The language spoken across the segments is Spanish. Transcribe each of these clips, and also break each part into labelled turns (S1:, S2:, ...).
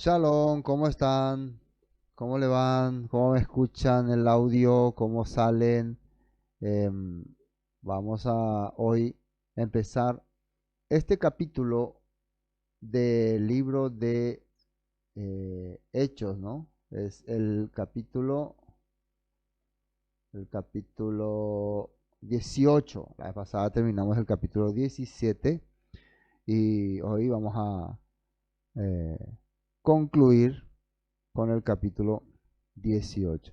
S1: Shalom, ¿cómo están? ¿Cómo le van? ¿Cómo me escuchan el audio? ¿Cómo salen? Em, Vamos a hoy empezar este capítulo del libro de Hechos, ¿no? Es el capítulo 18. La vez pasada terminamos el capítulo 17 y hoy vamos a eh, concluir con el capítulo 18.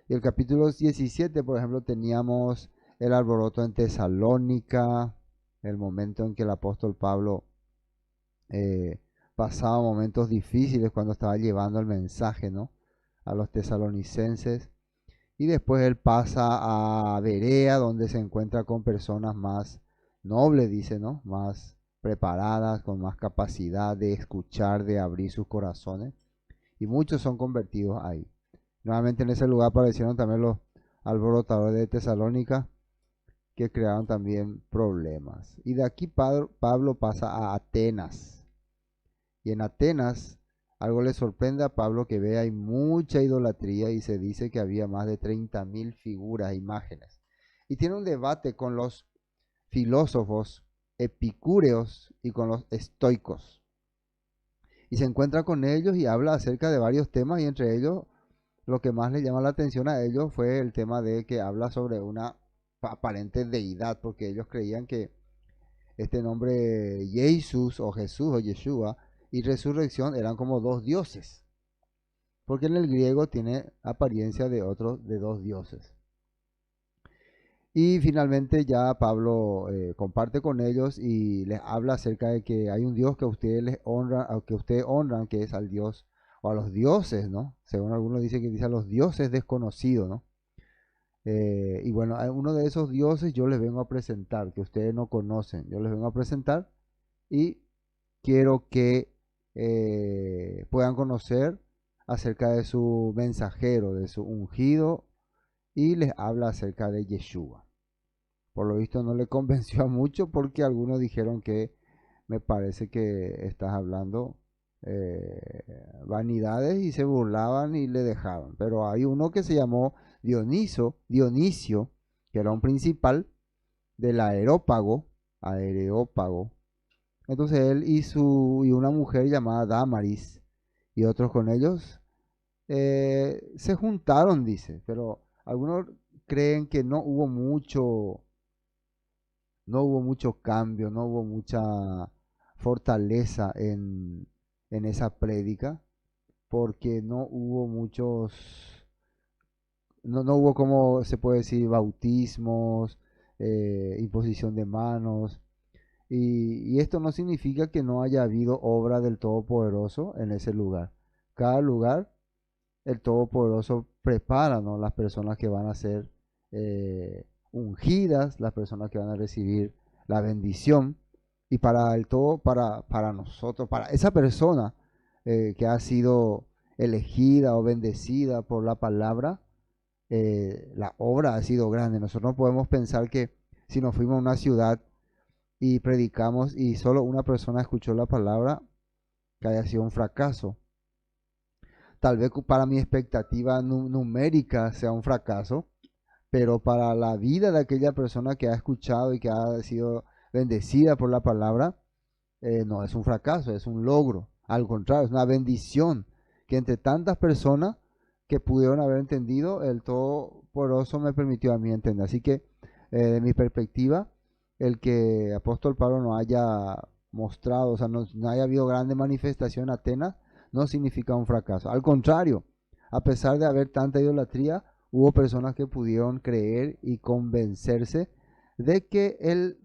S1: Y el capítulo 17, por ejemplo, teníamos el alboroto en Tesalónica, el momento en que el apóstol Pablo eh, pasaba momentos difíciles cuando estaba llevando el mensaje, ¿no?, a los tesalonicenses. Y después él pasa a Berea, donde se encuentra con personas más nobles, dice, ¿no?, más preparadas, con más capacidad de escuchar, de abrir sus corazones. Y muchos son convertidos ahí. Nuevamente en ese lugar aparecieron también los alborotadores de Tesalónica, que crearon también problemas. Y de aquí Pablo pasa a Atenas. Y en Atenas algo le sorprende a Pablo, que ve hay mucha idolatría y se dice que había más de 30.000 figuras, imágenes. Y tiene un debate con los filósofos epicúreos y con los estoicos. Y se encuentra con ellos y habla acerca de varios temas, y entre ellos lo que más le llama la atención a ellos fue el tema de que habla sobre una aparente deidad, porque ellos creían que este nombre Jesús o Jesús o Yeshua y resurrección eran como dos dioses, porque en el griego tiene apariencia de dos dioses. Y finalmente ya Pablo comparte con ellos y les habla acerca de que hay un Dios que ustedes les honran, que ustedes honran, que es al Dios o a los dioses, ¿no? Según algunos dicen que dice a los dioses desconocidos, ¿no? Y bueno, a uno de esos dioses yo les vengo a presentar, que ustedes no conocen. Yo les vengo a presentar y quiero que puedan conocer acerca de su mensajero, de su ungido, y les habla acerca de Yeshua. Por lo visto no le convenció a mucho, porque algunos dijeron que me parece que estás hablando vanidades, y se burlaban y le dejaban. Pero hay uno que se llamó Dionisio, que era un principal del Areópago. Entonces él y una mujer llamada Damaris y otros con ellos se juntaron, dice, pero algunos creen que no hubo mucho cambio, no hubo mucha fortaleza en esa prédica, porque no hubo, como se puede decir, bautismos, imposición de manos. Y esto no significa que no haya habido obra del Todopoderoso en ese lugar. Cada lugar, el Todopoderoso prepara, ¿no?, las personas que van a ser ungidas, las personas que van a recibir la bendición. Y para el todo, para nosotros, para esa persona que ha sido elegida o bendecida por la palabra, la obra ha sido grande. Nosotros no podemos pensar que si nos fuimos a una ciudad y predicamos y solo una persona escuchó la palabra, que haya sido un fracaso. Tal vez para mi expectativa numérica sea un fracaso, pero para la vida de aquella persona que ha escuchado y que ha sido bendecida por la palabra, no es un fracaso, es un logro. Al contrario, es una bendición que entre tantas personas que pudieron haber entendido, el Todopoderoso me permitió a mí entender. Así que, de mi perspectiva, el que apóstol Pablo no haya mostrado, o sea, no haya habido grande manifestación en Atenas, no significa un fracaso. Al contrario, a pesar de haber tanta idolatría, hubo personas que pudieron creer y convencerse de que el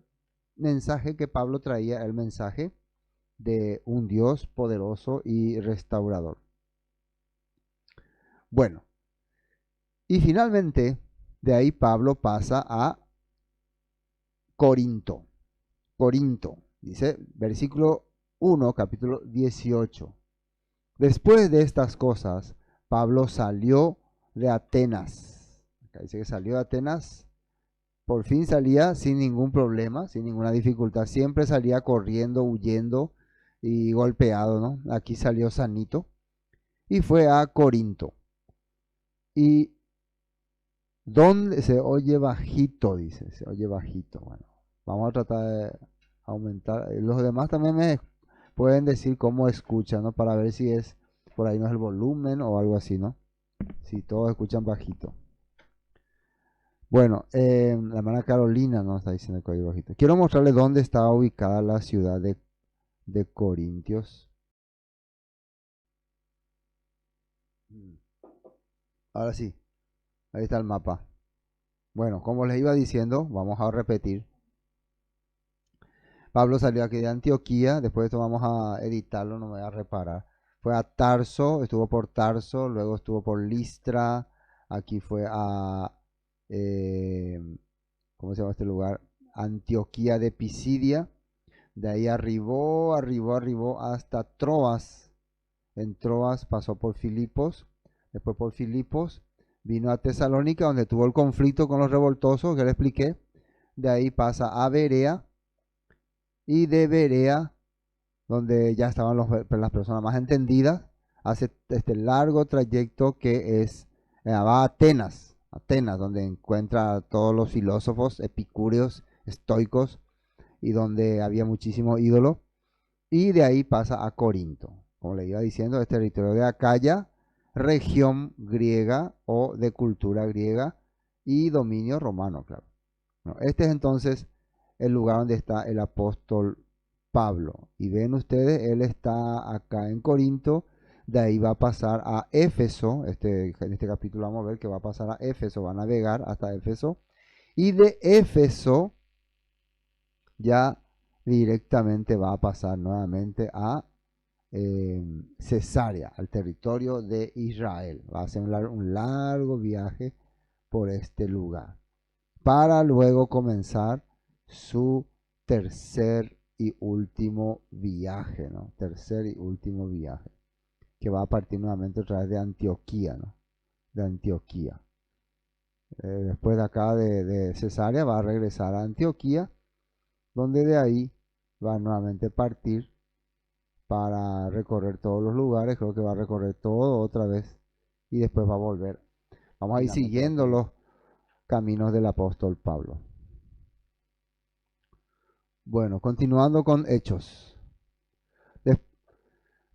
S1: mensaje que Pablo traía era el mensaje de un Dios poderoso y restaurador. Bueno, y finalmente de ahí Pablo pasa a Corinto. Corinto, dice versículo 1, capítulo 18. Después de estas cosas, Pablo salió de Atenas. Acá dice que salió de Atenas. Por fin salía sin ningún problema, sin ninguna dificultad. Siempre salía corriendo, huyendo y golpeado, ¿no? Aquí salió sanito. y fue a Corinto. Y donde se oye bajito, dice, se oye bajito. Bueno, vamos a tratar de aumentar. Los demás también me pueden decir cómo escuchan, ¿no? Para ver si es, por ahí no es el volumen o algo así, ¿no? Si todos escuchan bajito. Bueno, la hermana Carolina nos está diciendo que oye bajito. Quiero mostrarle dónde está ubicada la ciudad de Corintios. Ahora sí, ahí está el mapa. Bueno, como les iba diciendo, vamos a repetir. Pablo salió aquí de Antioquía, después de esto vamos a editarlo, no me voy a reparar. Fue a Tarso, estuvo por Tarso, luego estuvo por Listra, aquí fue a, eh, ¿cómo se llama este lugar? Antioquía de Pisidia. De ahí arribó hasta Troas. En Troas pasó por Filipos, después por Filipos vino a Tesalónica, donde tuvo el conflicto con los revoltosos que le expliqué. De ahí pasa a Berea, y de Berea, donde ya estaban las personas más entendidas, hace este largo trayecto que va a Atenas, donde encuentra a todos los filósofos epicúreos, estoicos, y donde había muchísimos ídolos, y de ahí pasa a Corinto. Como le iba diciendo, es territorio de Acaya, región griega o de cultura griega y dominio romano, claro. Bueno, este es entonces el lugar donde está el apóstol Pablo. Y ven ustedes, él está acá en Corinto, de ahí va a pasar a Éfeso. En este capítulo vamos a ver que va a pasar a Éfeso, va a navegar hasta Éfeso. Y de Éfeso ya directamente va a pasar nuevamente a Cesarea, al territorio de Israel. Va a hacer un largo viaje por este lugar, para luego comenzar su tercer y último viaje, ¿no? Tercer y último viaje, que va a partir nuevamente otra vez de Antioquía, ¿no? De Antioquía. Después de acá de Cesarea va a regresar a Antioquía, donde de ahí va a nuevamente partir para recorrer todos los lugares. Creo que va a recorrer todo otra vez y después va a volver. Vamos a ir siguiendo los caminos del apóstol Pablo. Bueno, continuando con Hechos.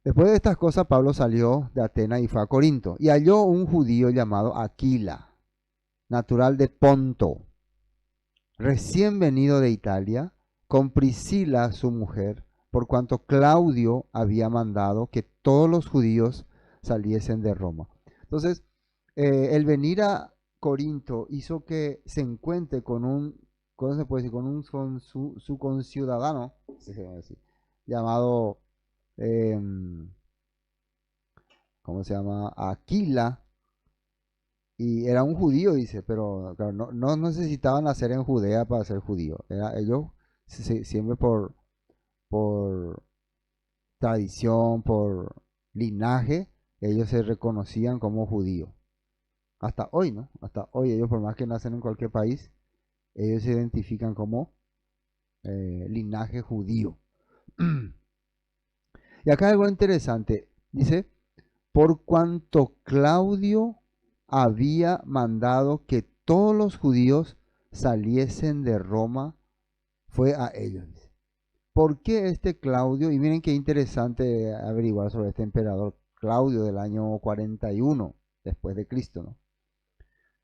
S1: Después de estas cosas, Pablo salió de Atenas y fue a Corinto, y halló un judío llamado Aquila, natural de Ponto, recién venido de Italia, con Priscila su mujer, por cuanto Claudio había mandado que todos los judíos saliesen de Roma. Entonces, el venir a Corinto hizo que se encuentre con ¿cómo se puede decir? Con su conciudadano, llamado, ¿cómo se llama? Aquila, y era un judío, dice, pero claro, no necesitaban nacer en Judea para ser judío. Ellos siempre por tradición, por linaje, ellos se reconocían como judíos. Hasta hoy, ¿no? Hasta hoy ellos, por más que nacen en cualquier país, ellos se identifican como linaje judío. Y acá algo interesante, dice, por cuanto Claudio había mandado que todos los judíos saliesen de Roma, fue a ellos. ¿Por qué este Claudio? Y miren qué interesante averiguar sobre este emperador Claudio del año 41 después de Cristo, ¿no?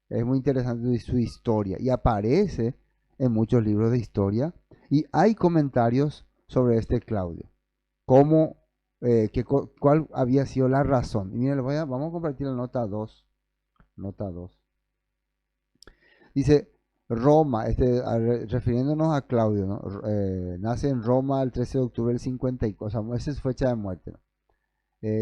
S1: Es muy interesante su historia y aparece en muchos libros de historia, y hay comentarios sobre este Claudio. Cómo, cuál había sido la razón. Y miren, vamos a compartir la nota 2. Nota 2. Dice Roma, refiriéndonos a Claudio, ¿no? Nace en Roma el 13 de octubre del 54, o sea, esa es fecha de muerte, ¿no?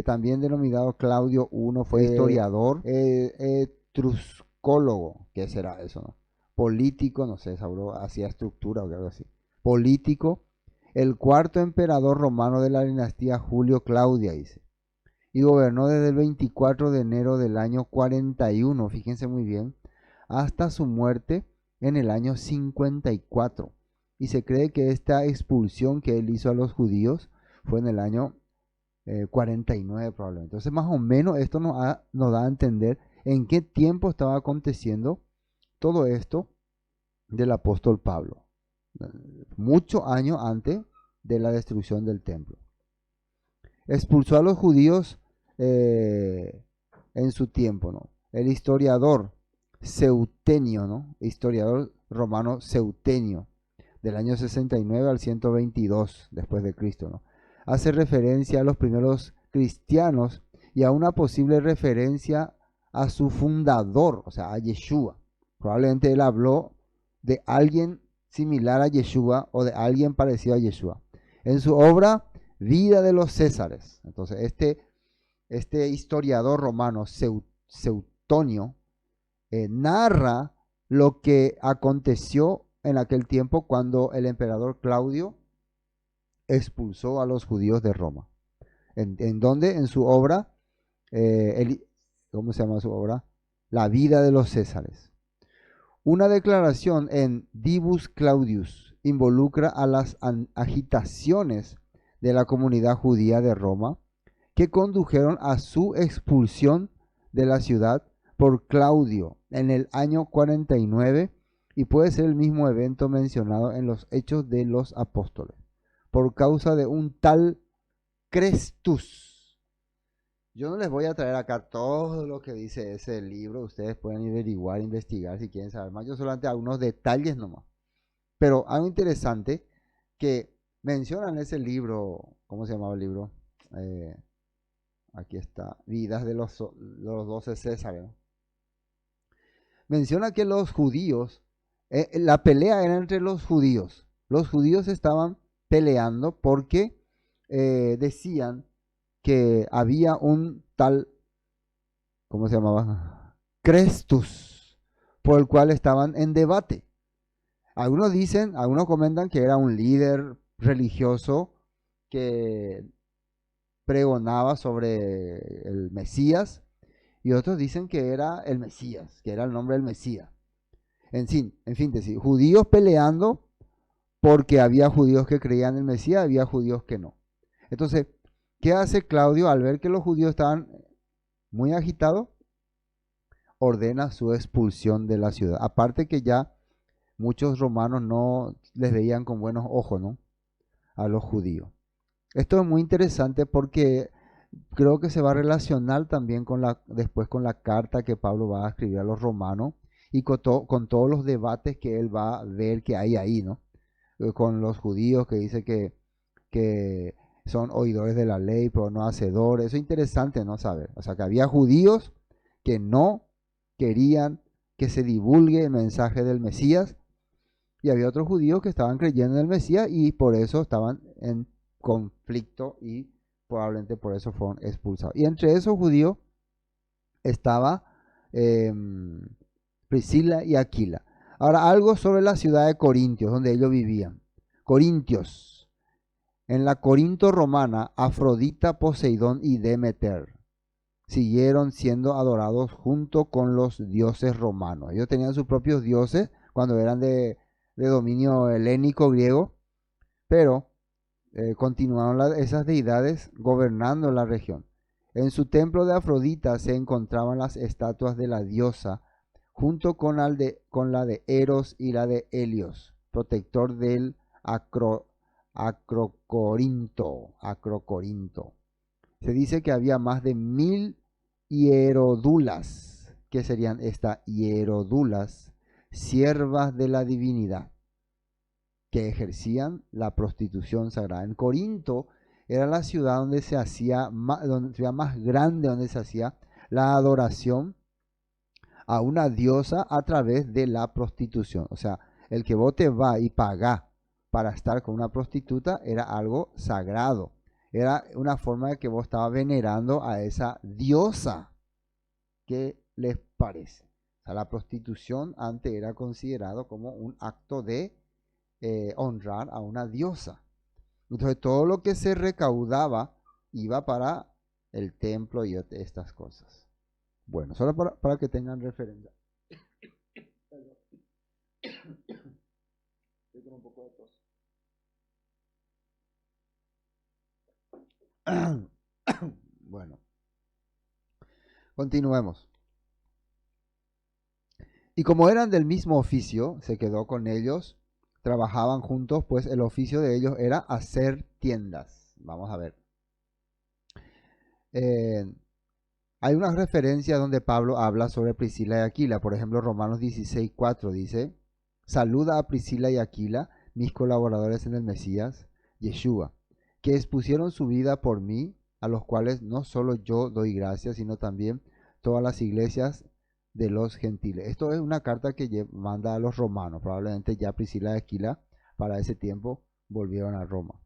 S1: También denominado Claudio I, fue historiador, etruscólogo, ¿qué será eso, no? Político, no sé, seguro hacía estructura o algo así. Político, el cuarto emperador romano de la dinastía Julio Claudia, dice. Y gobernó desde el 24 de enero del año 41, fíjense muy bien, hasta su muerte en el año 54. Y se cree que esta expulsión que él hizo a los judíos fue en el año 49 probablemente. Entonces más o menos esto nos da a entender en qué tiempo estaba aconteciendo todo esto del apóstol Pablo. Muchos años antes de la destrucción del templo. Expulsó a los judíos en su tiempo, ¿no? El historiador Seutenio, ¿no? Historiador romano Seutenio, del año 69 al 122 después de Cristo, ¿no? Hace referencia a los primeros cristianos y a una posible referencia a su fundador, o sea, a Yeshua. Probablemente él habló de alguien similar a Yeshua o de alguien parecido a Yeshua. En su obra Vida de los Césares. Entonces, este historiador romano, Seutonio, narra lo que aconteció en aquel tiempo cuando el emperador Claudio expulsó a los judíos de Roma. ¿En dónde? En su obra, ¿cómo se llama su obra? La vida de los Césares. Una declaración en Divus Claudius involucra a las agitaciones de la comunidad judía de Roma que condujeron a su expulsión de la ciudad por Claudio en el año 49 y puede ser el mismo evento mencionado en los Hechos de los Apóstoles, por causa de un tal Crestus. Yo no les voy a traer acá todo lo que dice ese libro, ustedes pueden averiguar, investigar si quieren saber más, yo solamente algunos detalles nomás. Pero algo interesante que mencionan ese libro, ¿cómo se llamaba el libro? Aquí está, Vidas de los 12 Césares, ¿no? Menciona que los judíos, la pelea era entre los judíos. Los judíos estaban peleando porque decían que había un tal, ¿cómo se llamaba? Crestus, por el cual estaban en debate. Algunos dicen, algunos comentan que era un líder religioso que pregonaba sobre el Mesías, y otros dicen que era el Mesías, que era el nombre del Mesías. En fin, decir, judíos peleando porque había judíos que creían en el Mesías, había judíos que no. Entonces, ¿qué hace Claudio al ver que los judíos estaban muy agitados? Ordena su expulsión de la ciudad. Aparte que ya muchos romanos no les veían con buenos ojos, ¿no? A los judíos. Esto es muy interesante porque creo que se va a relacionar también después con la carta que Pablo va a escribir a los romanos y con todos los debates que él va a ver que hay ahí, ¿no? Con los judíos que dice que son oidores de la ley, pero no hacedores. Eso es interesante, ¿no? Saber. O sea, que había judíos que no querían que se divulgue el mensaje del Mesías y había otros judíos que estaban creyendo en el Mesías y por eso estaban en conflicto y probablemente por eso fueron expulsados. Y entre esos judíos estaba Priscila y Aquila. Ahora, algo sobre la ciudad de Corintios, donde ellos vivían. Corintios. En la Corinto romana, Afrodita, Poseidón y Demeter siguieron siendo adorados junto con los dioses romanos. Ellos tenían sus propios dioses cuando eran de dominio helénico griego, pero continuaron esas deidades gobernando la región. En su templo de Afrodita se encontraban las estatuas de la diosa, junto con la de Eros y la de Helios, protector del Acrocorinto. Se dice que había más de 1000 hierodulas. ¿Qué serían estas hierodulas? Siervas de la divinidad, que ejercían la prostitución sagrada. En Corinto era la ciudad donde se hacía más grande, donde se hacía la adoración a una diosa a través de la prostitución. O sea, el que vos te va y paga para estar con una prostituta era algo sagrado. Era una forma de que vos estabas venerando a esa diosa. ¿Qué les parece? O sea, la prostitución antes era considerado como un acto de honrar a una diosa. Entonces todo lo que se recaudaba iba para el templo y estas cosas. Bueno, solo para que tengan referencia. Estoy con un poco de tos. Continuemos. Y como eran del mismo oficio, se quedó con ellos, trabajaban juntos, pues el oficio de ellos era hacer tiendas. Vamos a ver. Hay unas referencias donde Pablo habla sobre Priscila y Aquila. Por ejemplo, Romanos 16:4 dice, saluda a Priscila y Aquila, mis colaboradores en el Mesías, Yeshua, que expusieron su vida por mí, a los cuales no solo yo doy gracias, sino también todas las iglesias de los gentiles. Esto es una carta que manda a los romanos. Probablemente ya Priscila y Aquila para ese tiempo volvieron a Roma.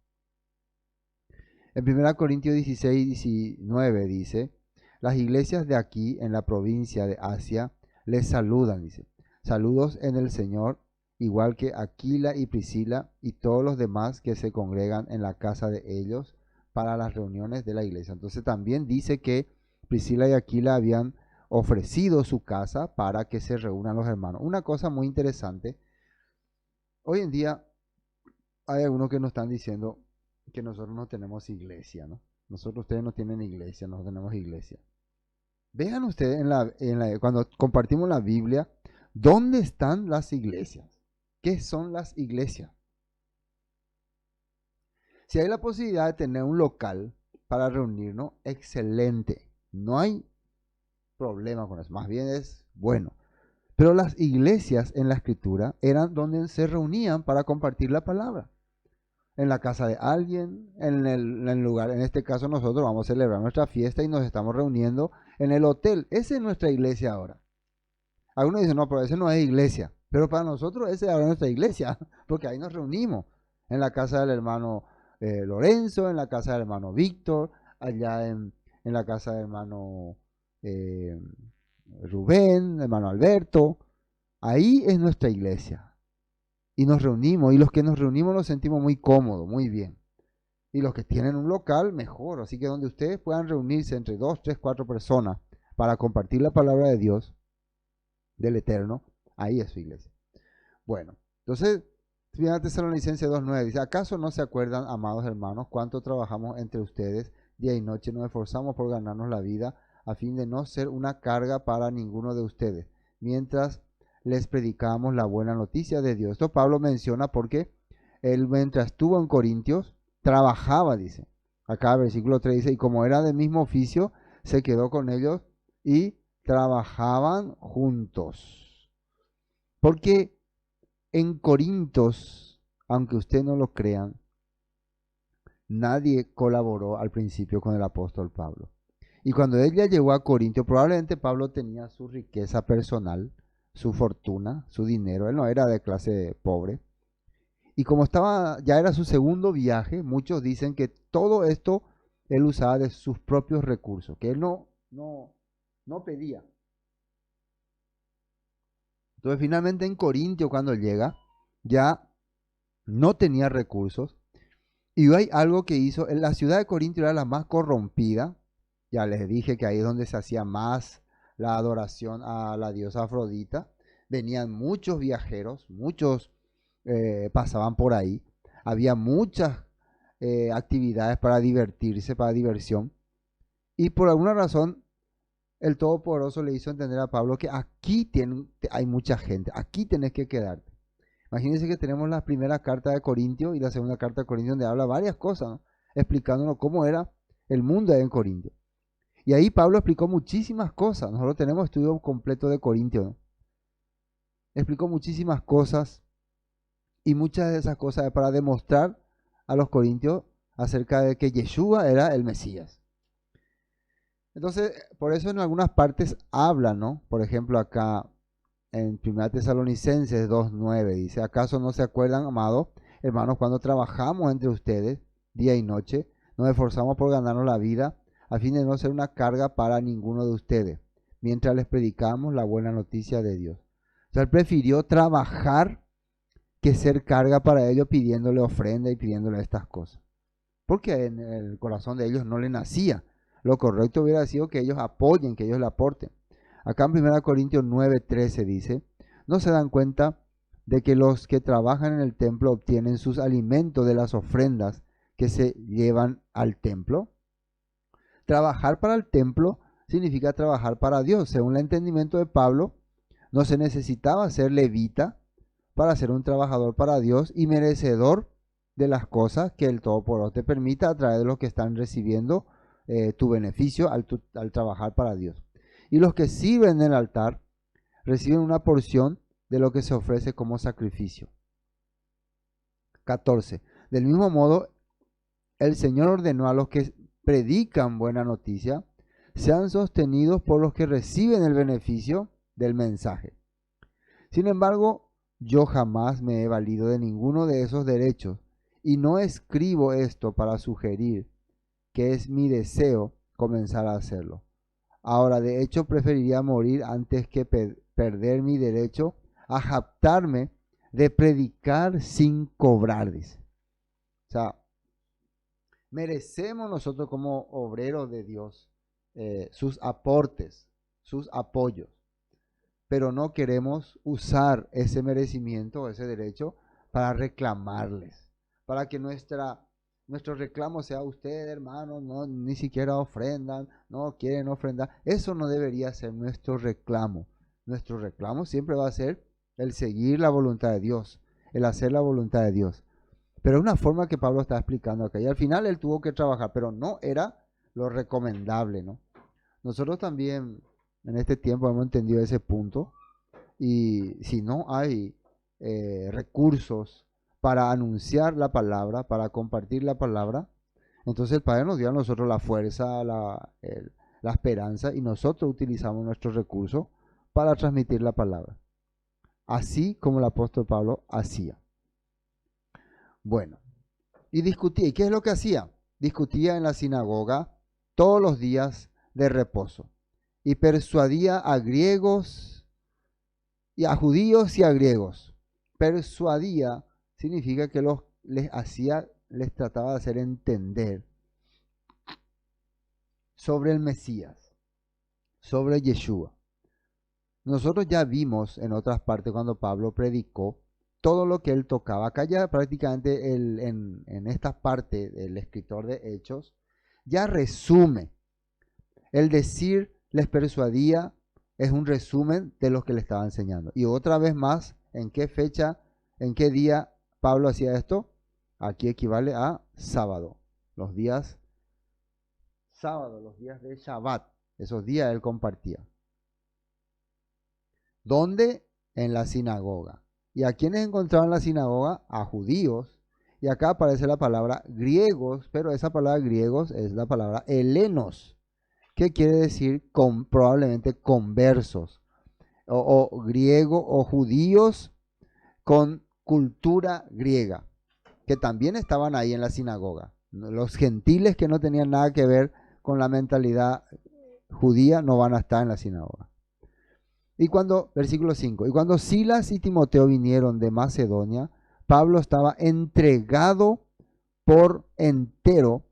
S1: En 1 Corintios 16:19 dice, las iglesias de aquí en la provincia de Asia les saludan, dice. Saludos en el Señor, igual que Aquila y Priscila y todos los demás que se congregan en la casa de ellos para las reuniones de la iglesia. Entonces también dice que Priscila y Aquila habían ofrecido su casa para que se reúnan los hermanos. Una cosa muy interesante, hoy en día hay algunos que nos están diciendo que nosotros no tenemos iglesia, ¿no? Ustedes no tienen iglesia, nosotros tenemos iglesia. Vean ustedes cuando compartimos la Biblia, ¿dónde están las iglesias? ¿Qué son las iglesias? Si hay la posibilidad de tener un local para reunirnos, excelente. No hay problema con eso, más bien es bueno. Pero las iglesias en la Escritura eran donde se reunían para compartir la palabra. En la casa de alguien, en el lugar, en este caso nosotros vamos a celebrar nuestra fiesta y nos estamos reuniendo en el hotel. Esa es nuestra iglesia ahora. Algunos dicen, no, pero esa no es iglesia. Pero para nosotros esa es ahora nuestra iglesia, porque ahí nos reunimos. En la casa del hermano Lorenzo, en la casa del hermano Víctor, allá en la casa del hermano Rubén, hermano Alberto. Ahí es nuestra iglesia. Y nos reunimos, y los que nos reunimos nos sentimos muy cómodos, muy bien. Y los que tienen un local, mejor. Así que donde ustedes puedan reunirse entre 2, 3, 4 personas para compartir la palabra de Dios, del Eterno, ahí es su iglesia. Bueno, entonces, 1 Tesalonicenses 2:9 dice, ¿acaso no se acuerdan, amados hermanos, cuánto trabajamos entre ustedes día y noche? Nos esforzamos por ganarnos la vida a fin de no ser una carga para ninguno de ustedes, mientras les predicamos la buena noticia de Dios. Esto Pablo menciona porque él mientras estuvo en Corintios, trabajaba, dice. Acá versículo 3 dice, y como era del mismo oficio, se quedó con ellos y trabajaban juntos. Porque en Corintios, aunque ustedes no lo crean, nadie colaboró al principio con el apóstol Pablo. Y cuando él ya llegó a Corintio, probablemente Pablo tenía su riqueza personal, su fortuna, su dinero. Él no era de clase pobre. Y como ya era su segundo viaje, muchos dicen que todo esto él usaba de sus propios recursos, que él no pedía. Entonces finalmente en Corintio cuando llega, ya no tenía recursos. Y hay algo que hizo, la ciudad de Corintio era la más corrompida. Ya les dije que ahí es donde se hacía más la adoración a la diosa Afrodita. Venían muchos viajeros, muchos pasaban por ahí. Había muchas actividades para divertirse, para diversión. Y por alguna razón, el Todopoderoso le hizo entender a Pablo que aquí hay mucha gente, aquí tenés que quedarte. Imagínense que tenemos la primera carta de Corintio y la segunda carta de Corintio donde habla varias cosas, ¿no? Explicándonos cómo era el mundo ahí en Corintio. Y ahí Pablo explicó muchísimas cosas. Nosotros tenemos estudio completo de Corintio, ¿no? Explicó muchísimas cosas y muchas de esas cosas es para demostrar a los corintios acerca de que Yeshua era el Mesías. Entonces, por eso en algunas partes habla, ¿no? Por ejemplo, acá en 1 Tesalonicenses 2:9 dice, ¿acaso no se acuerdan, amados hermanos, cuando trabajamos entre ustedes día y noche, nos esforzamos por ganarnos la vida a fin de no ser una carga para ninguno de ustedes, mientras les predicamos la buena noticia de Dios? O sea, él prefirió trabajar que ser carga para ellos pidiéndole ofrenda y pidiéndole estas cosas. Porque en el corazón de ellos no le nacía. Lo correcto hubiera sido que ellos apoyen, que ellos le aporten. Acá en 1 Corintios 9:13 dice, ¿no se dan cuenta de que los que trabajan en el templo obtienen sus alimentos de las ofrendas que se llevan al templo? Trabajar para el templo significa trabajar para Dios. Según el entendimiento de Pablo, no se necesitaba ser levita para ser un trabajador para Dios y merecedor de las cosas que el Todopoderoso te permita a través de los que están recibiendo tu beneficio al trabajar para Dios. Y los que sirven en el altar reciben una porción de lo que se ofrece como sacrificio. 14. Del mismo modo, el Señor ordenó a los que predican buena noticia sean sostenidos por los que reciben el beneficio del mensaje. Sin embargo, yo jamás me he valido de ninguno de esos derechos y no escribo esto para sugerir que es mi deseo comenzar a hacerlo. Ahora, de hecho, preferiría morir antes que perder mi derecho a jactarme de predicar sin cobrar, dice. O sea, merecemos nosotros como obreros de Dios sus aportes, sus apoyos, pero no queremos usar ese merecimiento o ese derecho para reclamarles, para que nuestro reclamo sea: ustedes, hermanos, no, ni siquiera ofrendan, no quieren ofrendar. Eso no debería ser nuestro reclamo. Nuestro reclamo siempre va a ser el seguir la voluntad de Dios, el hacer la voluntad de Dios. Pero es una forma que Pablo está explicando acá. Y al final él tuvo que trabajar, pero no era lo recomendable, ¿no? Nosotros también en este tiempo hemos entendido ese punto. Y si no hay recursos para anunciar la palabra, para compartir la palabra, entonces el Padre nos dio a nosotros la fuerza, la esperanza, y nosotros utilizamos nuestros recursos para transmitir la palabra. Así como el apóstol Pablo hacía. Bueno, y discutía. ¿Y qué es lo que hacía? Discutía en la sinagoga todos los días de reposo y persuadía a griegos y a judíos y a griegos. Persuadía significa que les trataba de hacer entender sobre el Mesías, sobre Yeshua. Nosotros ya vimos en otras partes cuando Pablo predicó todo lo que él tocaba. Acá ya prácticamente en esta parte el escritor de Hechos ya resume. El decir les persuadía es un resumen de lo que le estaba enseñando. Y otra vez más, ¿en qué fecha, en qué día Pablo hacía esto? Aquí equivale a sábado. Los días sábado, los días de Shabbat. Esos días él compartía. ¿Dónde? En la sinagoga. ¿Y a quiénes encontraba en la sinagoga? A judíos. Y acá aparece la palabra griegos, pero esa palabra griegos es la palabra helenos, que quiere decir probablemente conversos, o griego o judíos con cultura griega, que también estaban ahí en la sinagoga. Los gentiles que no tenían nada que ver con la mentalidad judía no van a estar en la sinagoga. Y versículo 5, y cuando Silas y Timoteo vinieron de Macedonia, Pablo estaba entregado por entero,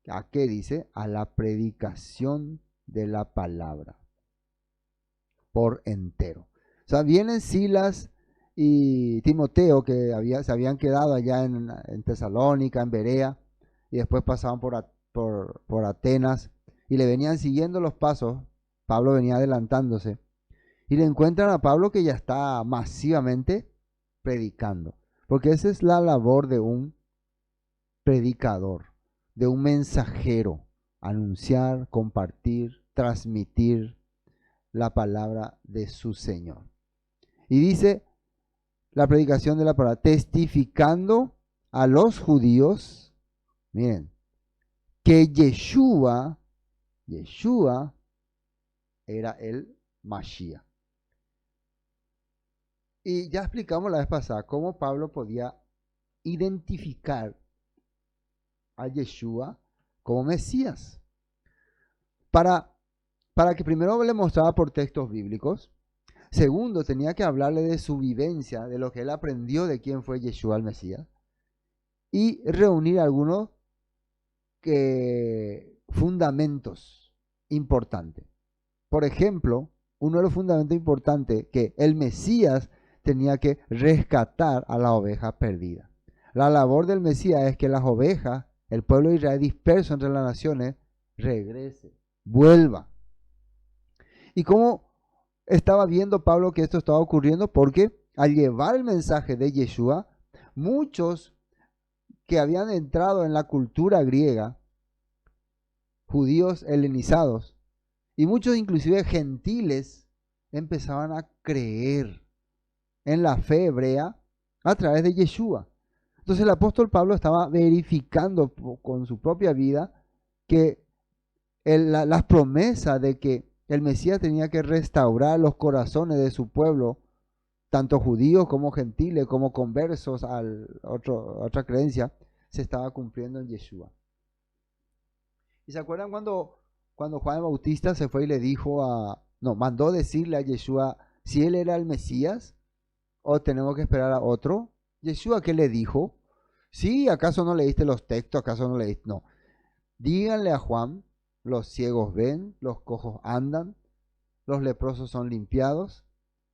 S1: ¿a qué dice? A la predicación de la palabra. Por entero. O sea, vienen Silas y Timoteo, que se habían quedado allá en Tesalónica, en Berea, y después pasaban por Atenas, y le venían siguiendo los pasos. Pablo venía adelantándose. Y le encuentran a Pablo que ya está masivamente predicando. Porque esa es la labor de un predicador, de un mensajero. Anunciar, compartir, transmitir la palabra de su Señor. Y dice la predicación de la palabra, testificando a los judíos, miren, que Yeshua era el Mashiach. Y ya explicamos la vez pasada cómo Pablo podía identificar a Yeshua como Mesías. Para que primero le mostraba por textos bíblicos. Segundo, tenía que hablarle de su vivencia, de lo que él aprendió de quién fue Yeshua el Mesías. Y reunir algunos fundamentos importantes. Por ejemplo, uno de los fundamentos importantes, que el Mesías tenía que rescatar a la oveja perdida. La labor del Mesías es que las ovejas, el pueblo de Israel disperso entre las naciones, regrese, vuelva ¿Y cómo estaba viendo Pablo que esto estaba ocurriendo? Porque al llevar el mensaje de Yeshua, muchos que habían entrado en la cultura griega, judíos helenizados, y muchos inclusive gentiles, empezaban a creer en la fe hebrea a través de Yeshua. Entonces el apóstol Pablo estaba verificando con su propia vida que las promesas de que el Mesías tenía que restaurar los corazones de su pueblo, tanto judíos como gentiles, como conversos a otra creencia, se estaba cumpliendo en Yeshua. ¿Y se acuerdan cuando Juan el Bautista se fue y le dijo mandó decirle a Yeshua si él era el Mesías o tenemos que esperar a otro? Yeshua, ¿qué le dijo? Sí, ¿acaso no leíste los textos? ¿Acaso no leíste? No. Díganle a Juan, los ciegos ven, los cojos andan, los leprosos son limpiados,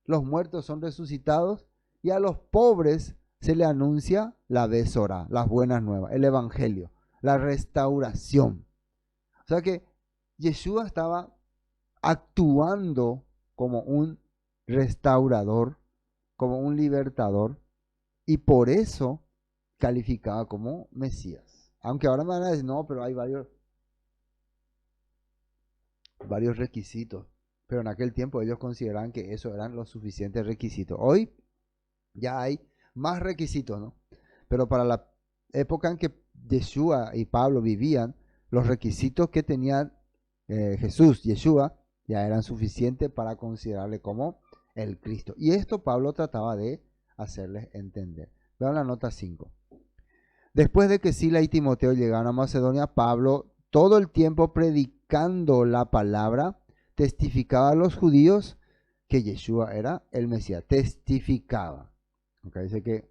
S1: los muertos son resucitados y a los pobres se le anuncia la Besorá, las buenas nuevas, el evangelio, la restauración. O sea que Yeshua estaba actuando como un restaurador, como un libertador, y por eso calificaba como Mesías. Aunque ahora me van a decir, no, pero hay varios requisitos. Pero en aquel tiempo ellos consideraban que esos eran los suficientes requisitos. Hoy ya hay más requisitos, ¿no? Pero para la época en que Yeshua y Pablo vivían, los requisitos que tenían Jesús, Yeshua, ya eran suficientes para considerarle como el Cristo. Y esto Pablo trataba de hacerles entender. Vean la nota 5. Después de que Sila y Timoteo llegaron a Macedonia, Pablo, todo el tiempo predicando la palabra, testificaba a los judíos que Yeshua era el Mesías. Testificaba. Okay, dice que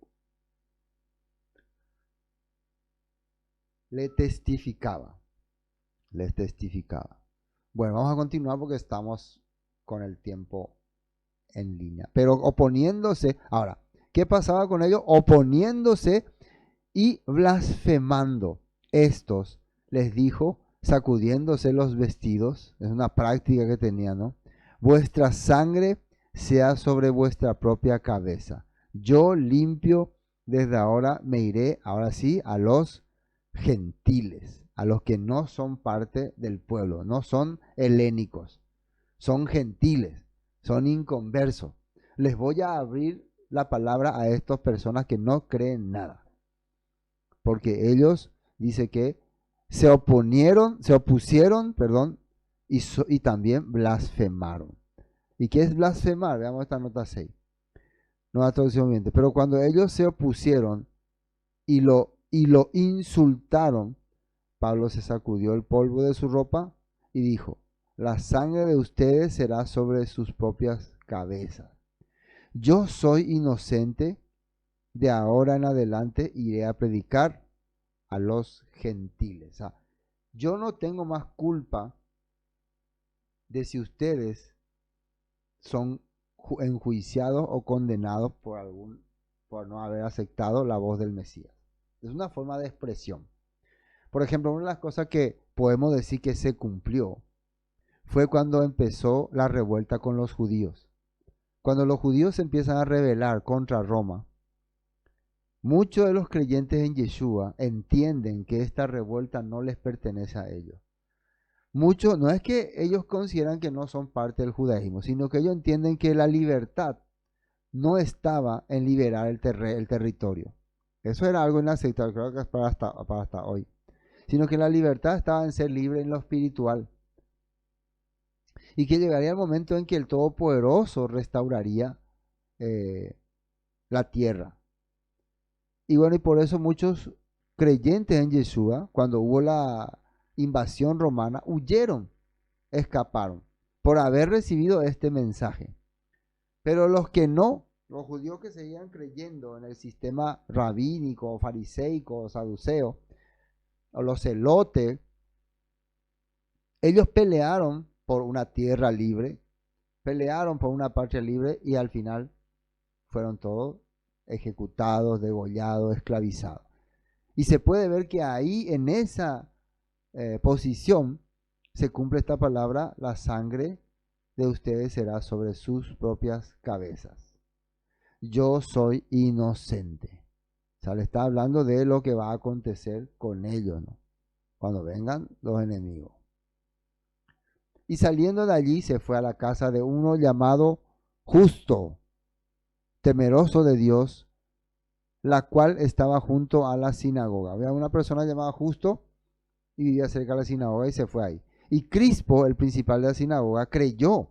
S1: les testificaba. Bueno, vamos a continuar porque estamos con el tiempo en línea. Pero oponiéndose, ahora, ¿qué pasaba con ellos? Oponiéndose y blasfemando. Estos les dijo, sacudiéndose los vestidos, es una práctica que tenían, ¿no? Vuestra sangre sea sobre vuestra propia cabeza. Yo limpio, desde ahora me iré, ahora sí, a los gentiles, a los que no son parte del pueblo, no son helénicos, son gentiles, son inconversos. Les voy a abrir la palabra a estas personas que no creen nada. Porque ellos, dice que se opusieron, y también blasfemaron. ¿Y qué es blasfemar? Veamos esta nota 6. Nueva traducción viviente. Pero cuando ellos se opusieron y lo insultaron, Pablo se sacudió el polvo de su ropa y dijo, la sangre de ustedes será sobre sus propias cabezas. Yo soy inocente, de ahora en adelante iré a predicar a los gentiles. O sea, yo no tengo más culpa de si ustedes son enjuiciados o condenados por no haber aceptado la voz del Mesías. Es una forma de expresión. Por ejemplo, una de las cosas que podemos decir que se cumplió fue cuando empezó la revuelta con los judíos. Cuando los judíos se empiezan a rebelar contra Roma, muchos de los creyentes en Yeshua entienden que esta revuelta no les pertenece a ellos. Muchos, no es que ellos consideran que no son parte del judaísmo, sino que ellos entienden que la libertad no estaba en liberar el territorio. Eso era algo inaceptable, creo que es para hasta hoy. Sino que la libertad estaba en ser libre en lo espiritual. Y que llegaría el momento en que el Todopoderoso restauraría la tierra. Y bueno, y por eso muchos creyentes en Yeshua, cuando hubo la invasión romana, huyeron, escaparon, por haber recibido este mensaje. Pero los que no, los judíos que seguían creyendo en el sistema rabínico, fariseico, saduceo, o los celotes, ellos pelearon por una tierra libre, pelearon por una patria libre y al final fueron todos ejecutados, degollados, esclavizados. Y se puede ver que ahí en esa posición se cumple esta palabra, la sangre de ustedes será sobre sus propias cabezas. Yo soy inocente. O sea, le está hablando de lo que va a acontecer con ellos, ¿no? Cuando vengan los enemigos. Y saliendo de allí se fue a la casa de uno llamado Justo, temeroso de Dios, la cual estaba junto a la sinagoga. Había una persona llamada Justo y vivía cerca de la sinagoga y se fue ahí. Y Crispo, el principal de la sinagoga, creyó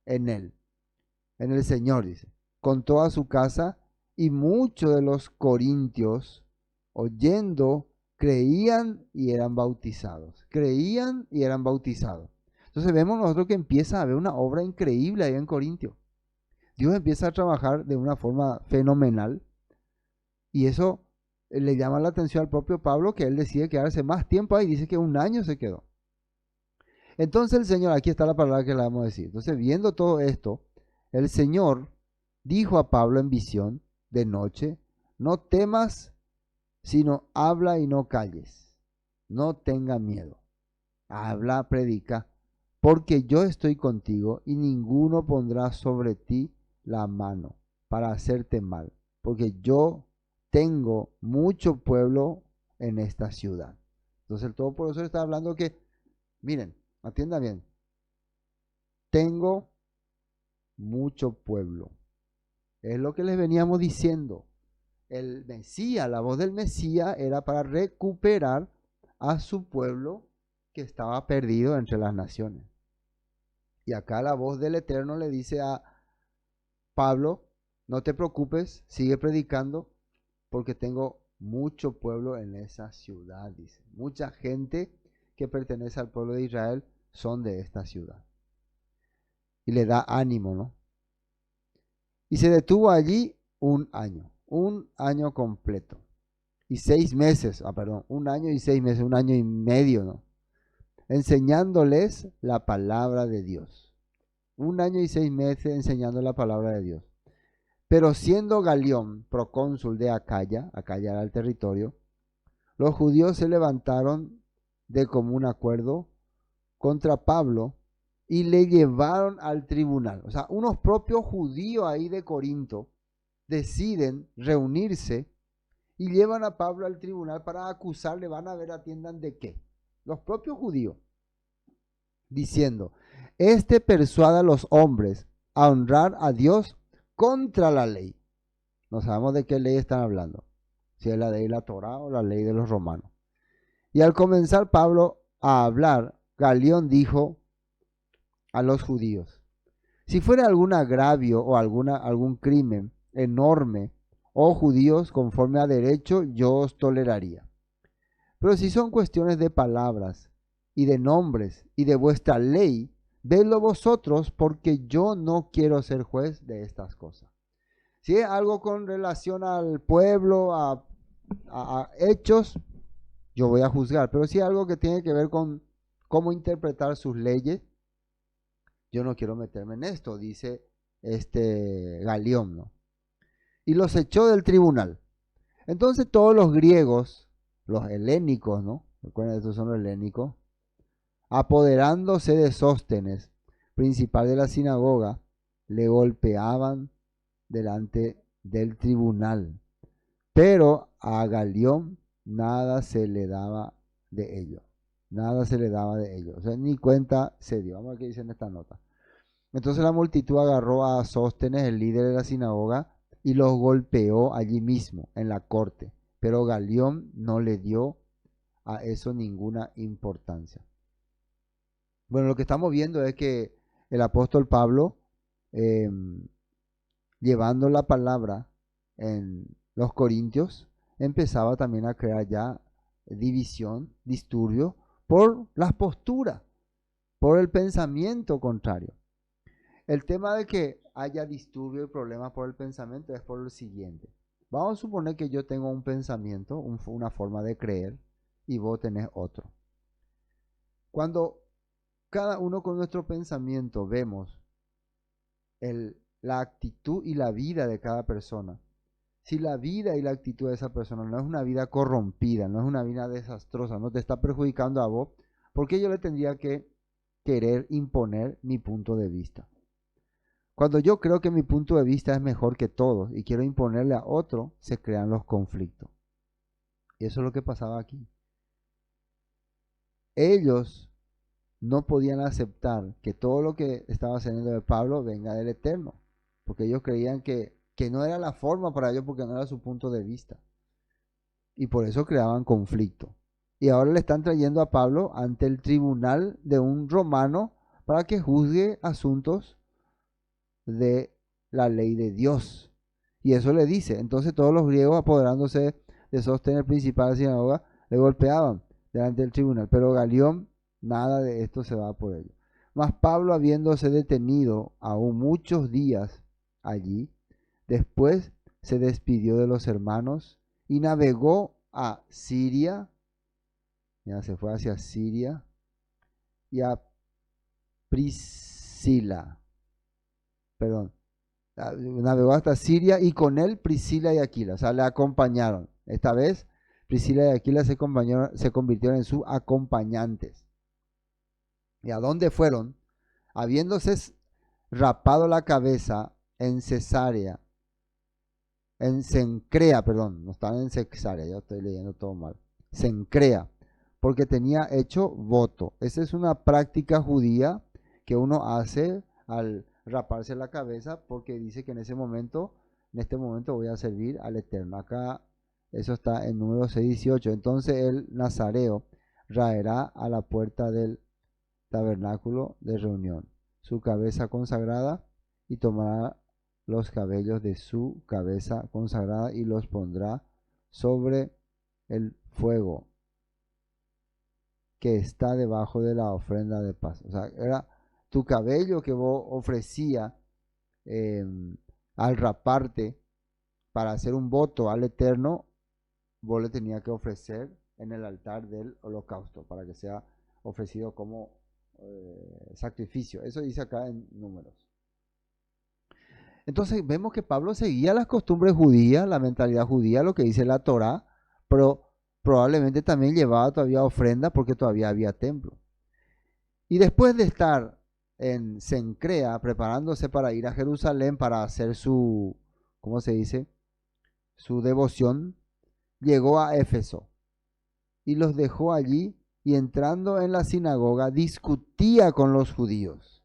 S1: en él, en el Señor, dice, con toda su casa, y muchos de los corintios, oyendo, creían y eran bautizados. Creían y eran bautizados. Entonces vemos nosotros que empieza a haber una obra increíble ahí en Corintio. Dios empieza a trabajar de una forma fenomenal y eso le llama la atención al propio Pablo, que él decide quedarse más tiempo ahí, dice que un año se quedó. Entonces el Señor, aquí está la palabra que le vamos a decir. Entonces, viendo todo esto, el Señor dijo a Pablo en visión de noche: no temas, sino habla y no calles. No tenga miedo. Habla, predica, porque yo estoy contigo y ninguno pondrá sobre ti la mano para hacerte mal, porque yo tengo mucho pueblo en esta ciudad. Entonces el Todopoderoso está hablando que, miren, atiendan bien, tengo mucho pueblo. Es lo que les veníamos diciendo. El Mesías, la voz del Mesías era para recuperar a su pueblo que estaba perdido entre las naciones. Y acá la voz del Eterno le dice a Pablo: no te preocupes, sigue predicando, porque tengo mucho pueblo en esa ciudad, dice. Mucha gente que pertenece al pueblo de Israel son de esta ciudad. Y le da ánimo, ¿no? Y se detuvo allí un año completo. Y 6 meses, un año y 6 meses, un año y medio, ¿no? Enseñándoles la palabra de Dios. Un año y 6 meses enseñando la palabra de Dios. Pero siendo Galión procónsul de Acaya, Acaya era el territorio, los judíos se levantaron de común acuerdo contra Pablo y le llevaron al tribunal. O sea, unos propios judíos ahí de Corinto deciden reunirse y llevan a Pablo al tribunal para acusarle. Van a ver, atiendan de qué. Los propios judíos, diciendo: este persuada a los hombres a honrar a Dios contra la ley. No sabemos de qué ley están hablando, si es la ley de la Torá o la ley de los romanos. Y al comenzar Pablo a hablar, Galión dijo a los judíos: si fuera algún agravio o algún crimen enorme, oh judíos, conforme a derecho, yo os toleraría. Pero si son cuestiones de palabras y de nombres y de vuestra ley, vedlo vosotros, porque yo no quiero ser juez de estas cosas. Si es algo con relación al pueblo, a hechos, yo voy a juzgar. Pero si es algo que tiene que ver con cómo interpretar sus leyes, yo no quiero meterme en esto, dice Galión, ¿no? Y los echó del tribunal. Entonces todos los griegos, los helénicos, ¿no? Recuerden, estos son los helénicos, apoderándose de Sóstenes, principal de la sinagoga, le golpeaban delante del tribunal. Pero a Galión nada se le daba de ello. Nada se le daba de ello. O sea, ni cuenta se dio. Vamos a ver qué dice en esta nota. Entonces la multitud agarró a Sóstenes, el líder de la sinagoga, y los golpeó allí mismo, en la corte. Pero Galión no le dio a eso ninguna importancia. Bueno, lo que estamos viendo es que el apóstol Pablo, llevando la palabra en los corintios, empezaba también a crear ya división, disturbio, por las posturas, por el pensamiento contrario. El tema de que haya disturbio y problemas por el pensamiento es por lo siguiente. Vamos a suponer que yo tengo un pensamiento, una forma de creer, y vos tenés otro. Cuando cada uno con nuestro pensamiento vemos la actitud y la vida de cada persona, si la vida y la actitud de esa persona no es una vida corrompida, no es una vida desastrosa, no te está perjudicando a vos, ¿por qué yo le tendría que querer imponer mi punto de vista. Cuando yo creo que mi punto de vista es mejor que todos y quiero imponerle a otro, se crean los conflictos. Y eso es lo que pasaba aquí. Ellos no podían aceptar que todo lo que estaba saliendo de Pablo venga del Eterno, porque ellos creían que no era la forma para ellos, porque no era su punto de vista. Y por eso creaban conflicto. Y ahora le están trayendo a Pablo ante el tribunal de un romano para que juzgue asuntos de la ley de Dios. Y eso le dice. Entonces todos los griegos, apoderándose de Sóstenes, principal de la sinagoga, le golpeaban delante del tribunal. Pero Galión, nada de esto se va por ello. Mas Pablo, habiéndose detenido aún muchos días allí, después se despidió de los hermanos y navegó a Siria. Ya se fue hacia Siria y a Priscila. Perdón, navegó hasta Siria y con él Priscila y Aquila, o sea, le acompañaron. Esta vez Priscila y Aquila se convirtieron en sus acompañantes. ¿Y a dónde fueron? Habiéndose rapado la cabeza en Cesarea, en Cencrea, perdón, no están en Cesarea, yo estoy leyendo todo mal. Cencrea, porque tenía hecho voto. Esa es una práctica judía que uno hace al raparse la cabeza, porque dice que en este momento voy a servir al Eterno. Acá eso está en número 6:18. Entonces el nazareo raerá a la puerta del tabernáculo de reunión su cabeza consagrada y tomará los cabellos de su cabeza consagrada y los pondrá sobre el fuego que está debajo de la ofrenda de paz. O sea, era tu cabello que vos ofrecía al raparte para hacer un voto al Eterno, vos le tenías que ofrecer en el altar del holocausto para que sea ofrecido como sacrificio. Eso dice acá en Números. Entonces vemos que Pablo seguía las costumbres judías, la mentalidad judía, lo que dice la Torá, pero probablemente también llevaba todavía ofrenda porque todavía había templo. Y después de estar en Cencrea preparándose para ir a Jerusalén para hacer su, ¿cómo se dice? Su devoción, llegó a Éfeso y los dejó allí y entrando en la sinagoga discutía con los judíos.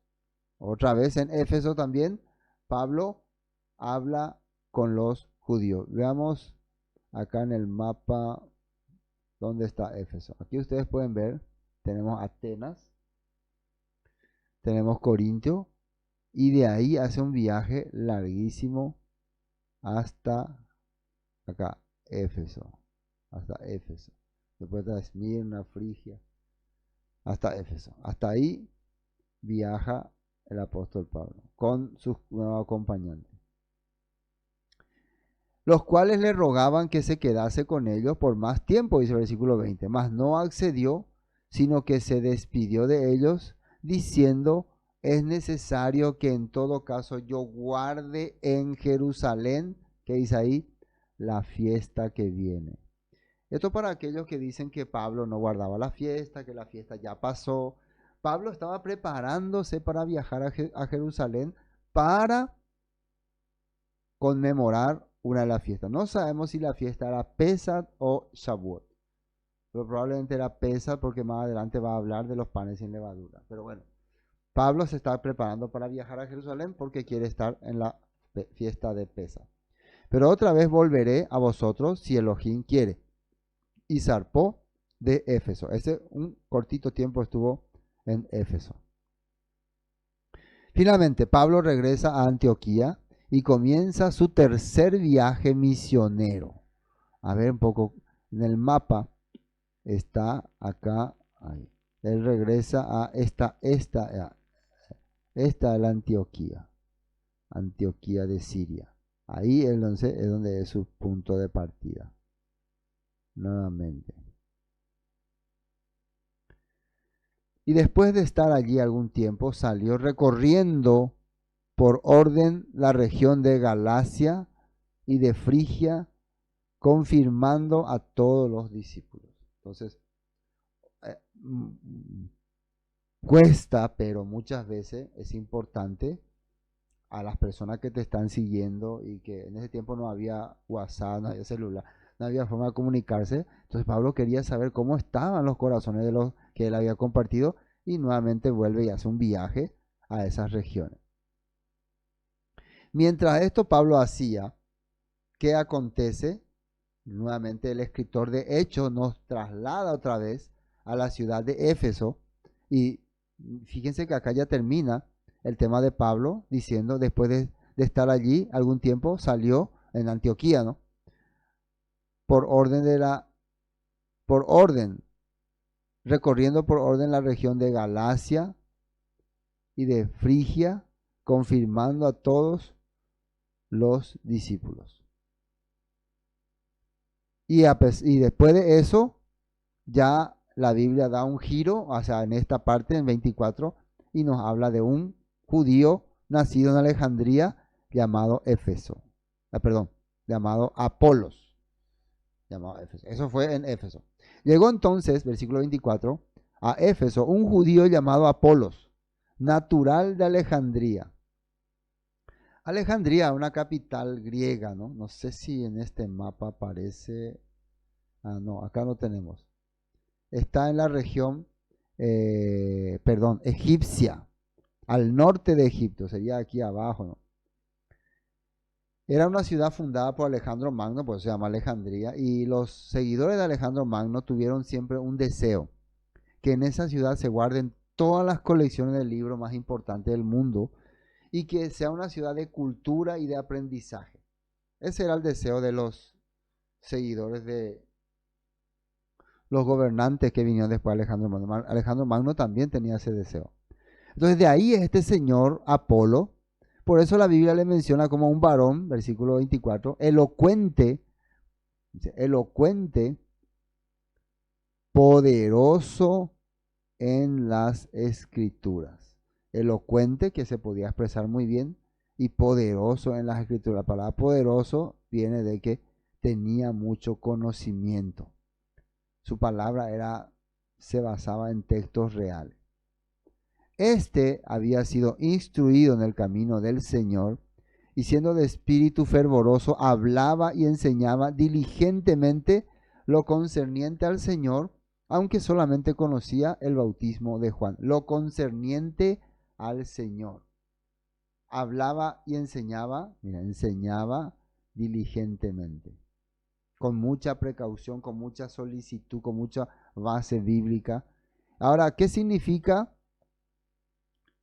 S1: Otra vez en Éfeso también Pablo habla con los judíos. Veamos acá en el mapa dónde está Éfeso. Aquí ustedes pueden ver, tenemos Atenas, tenemos Corintio y de ahí hace un viaje larguísimo hasta acá, Éfeso, hasta Éfeso. Después de Esmirna, Frigia, hasta Éfeso. Hasta ahí viaja el apóstol Pablo con sus nuevos acompañantes, los cuales le rogaban que se quedase con ellos por más tiempo, dice el versículo 20, mas no accedió, sino que se despidió de ellos, diciendo, es necesario que en todo caso yo guarde en Jerusalén, que dice ahí, la fiesta que viene. Esto para aquellos que dicen que Pablo no guardaba la fiesta, que la fiesta ya pasó. Pablo estaba preparándose para viajar a Jerusalén para conmemorar una de las fiestas. No sabemos si la fiesta era Pesach o Shavuot, pero probablemente era Pesach porque más adelante va a hablar de los panes sin levadura. Pero bueno, Pablo se está preparando para viajar a Jerusalén porque quiere estar en la fiesta de Pesach. Pero otra vez volveré a vosotros si Elohim quiere. Y zarpó de Éfeso. Un cortito tiempo estuvo en Éfeso. Finalmente, Pablo regresa a Antioquía y comienza su tercer viaje misionero. A ver un poco, en el mapa está acá, ahí. Él regresa a esta es la Antioquía, Antioquía de Siria. Ahí es donde es su punto de partida. Nuevamente. Y después de estar allí algún tiempo, salió recorriendo por orden la región de Galacia y de Frigia, confirmando a todos los discípulos. Entonces, Cuesta, pero muchas veces es importante a las personas que te están siguiendo y que en ese tiempo no había WhatsApp, no había celular, no había forma de comunicarse. Entonces Pablo quería saber cómo estaban los corazones de los que él había compartido y nuevamente vuelve y hace un viaje a esas regiones. Mientras esto Pablo hacía, ¿qué acontece? Nuevamente el escritor de Hechos nos traslada otra vez a la ciudad de Éfeso y fíjense que acá ya termina el tema de Pablo diciendo después de estar allí algún tiempo salió en Antioquía, ¿no? Por orden por orden, recorriendo por orden la región de Galacia y de Frigia, confirmando a todos los discípulos. Y después de eso, ya la Biblia da un giro, o sea, en esta parte, en 24, y nos habla de un judío nacido en Alejandría llamado Éfeso. Perdón, llamado Apolos. Llamado Éfeso. Eso fue en Éfeso. Llegó entonces, versículo 24, a Éfeso un judío llamado Apolos, natural de Alejandría. Alejandría, una capital griega, ¿no? No sé si en este mapa aparece. Ah, no, acá no tenemos. Está en la región, egipcia, al norte de Egipto, sería aquí abajo, ¿no? Era una ciudad fundada por Alejandro Magno, por eso se llama Alejandría, y los seguidores de Alejandro Magno tuvieron siempre un deseo, que en esa ciudad se guarden todas las colecciones de libros más importantes del mundo y que sea una ciudad de cultura y de aprendizaje. Ese era el deseo de los seguidores de los gobernantes que vinieron después de Alejandro Magno. Alejandro Magno también tenía ese deseo. Entonces de ahí este señor Apolo, por eso la Biblia le menciona como un varón, versículo 24, elocuente, poderoso en las escrituras. Elocuente, que se podía expresar muy bien, y poderoso en las escrituras. La palabra poderoso viene de que tenía mucho conocimiento. Su palabra se basaba en textos reales. Este había sido instruido en el camino del Señor y siendo de espíritu fervoroso, hablaba y enseñaba diligentemente lo concerniente al Señor, aunque solamente conocía el bautismo de Juan. Lo concerniente al Señor. Hablaba y enseñaba, mira, enseñaba diligentemente, con mucha precaución, con mucha solicitud, con mucha base bíblica. Ahora, ¿qué significa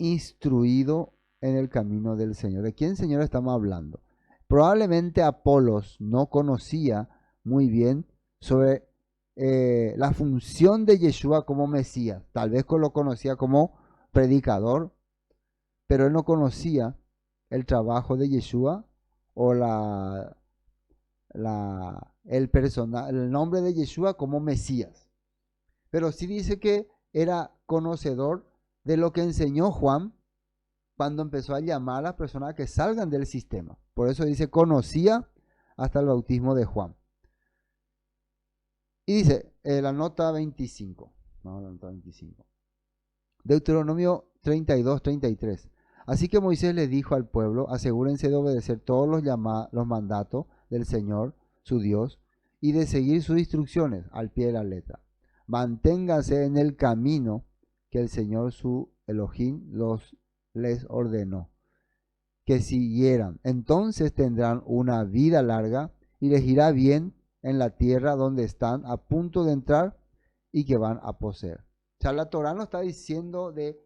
S1: instruido en el camino del Señor? ¿De quién, Señor, estamos hablando? Probablemente Apolos no conocía muy bien sobre la función de Yeshua como Mesías. Tal vez lo conocía como predicador, pero él no conocía el trabajo de Yeshua o el nombre de Yeshua como Mesías. Pero sí dice que era conocedor de lo que enseñó Juan cuando empezó a llamar a las personas que salgan del sistema. Por eso dice, conocía hasta el bautismo de Juan. Y dice, la nota 25. Vamos a la nota 25. Deuteronomio 32, 33. Así que Moisés le dijo al pueblo, asegúrense de obedecer todos los mandatos del Señor, su Dios, y de seguir sus instrucciones al pie de la letra. Manténganse en el camino que el Señor, su Elohim, les ordenó que siguieran. Entonces tendrán una vida larga y les irá bien en la tierra donde están a punto de entrar y que van a poseer. O sea, la Torah nos está diciendo de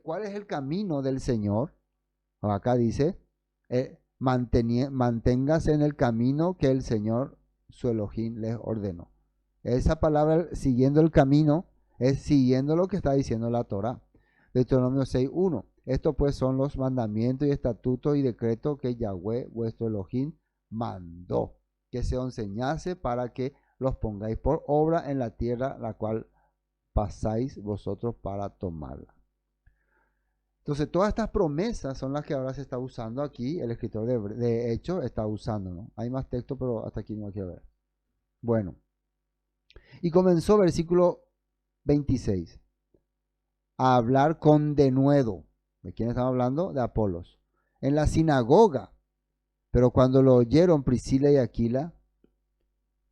S1: cuál es el camino del Señor. Acá dice, manténgase en el camino que el Señor, su Elohim, les ordenó. Esa palabra, siguiendo el camino, es siguiendo lo que está diciendo la Torah. Deuteronomio 6:1. Estos pues son los mandamientos y estatutos y decretos que Yahweh, vuestro Elohim, mandó que se os enseñase para que los pongáis por obra en la tierra la cual pasáis vosotros para tomarla. Entonces, todas estas promesas son las que ahora se está usando aquí. El escritor de Hechos está usando, ¿no? Hay más texto, pero hasta aquí no quiero ver. Bueno, y comenzó versículo 26. a hablar con denuedo. ¿De quién estamos hablando? De Apolos. En la sinagoga. Pero cuando lo oyeron Priscila y Aquila,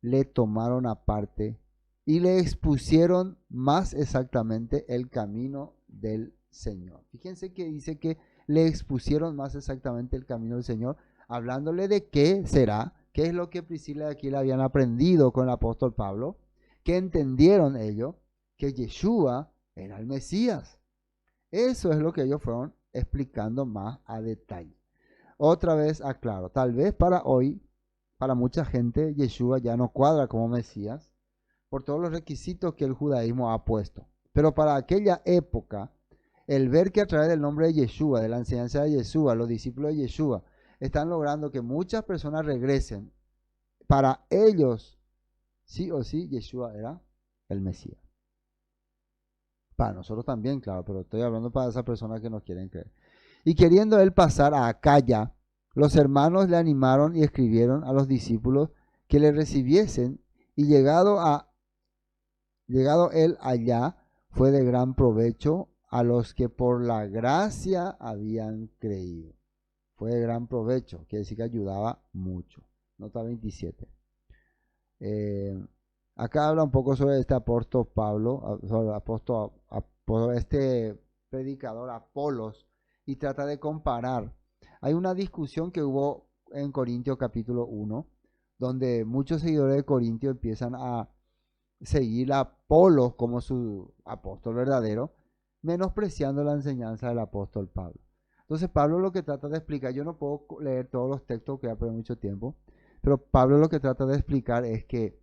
S1: le tomaron aparte y le expusieron más exactamente el camino del Señor. Fíjense que dice que le expusieron más exactamente el camino del Señor, hablándole de qué será, qué es lo que Priscila y Aquila habían aprendido con el apóstol Pablo, que entendieron ellos que Yeshua era el Mesías. Eso es lo que ellos fueron explicando más a detalle. Otra vez aclaro, tal vez para hoy, para mucha gente, Yeshua ya no cuadra como Mesías por todos los requisitos que el judaísmo ha puesto. Pero para aquella época, el ver que a través del nombre de Yeshua, de la enseñanza de Yeshua, los discípulos de Yeshua, están logrando que muchas personas regresen, para ellos, sí o sí, Yeshua era el Mesías. Para nosotros también, claro, pero estoy hablando para esas personas que no quieren creer. Y queriendo él pasar a Acaya, los hermanos le animaron y escribieron a los discípulos que le recibiesen, y llegado él allá, fue de gran provecho a los que por la gracia habían creído. Fue de gran provecho, quiere decir que ayudaba mucho. Nota 27. Acá habla un poco sobre este apóstol Pablo, sobre este predicador Apolos, y trata de comparar. Hay una discusión que hubo en Corintios capítulo 1, donde muchos seguidores de Corintio empiezan a seguir a Apolos como su apóstol verdadero, menospreciando la enseñanza del apóstol Pablo. Entonces Pablo lo que trata de explicar, yo no puedo leer todos los textos que ha perdido mucho tiempo, pero Pablo lo que trata de explicar es que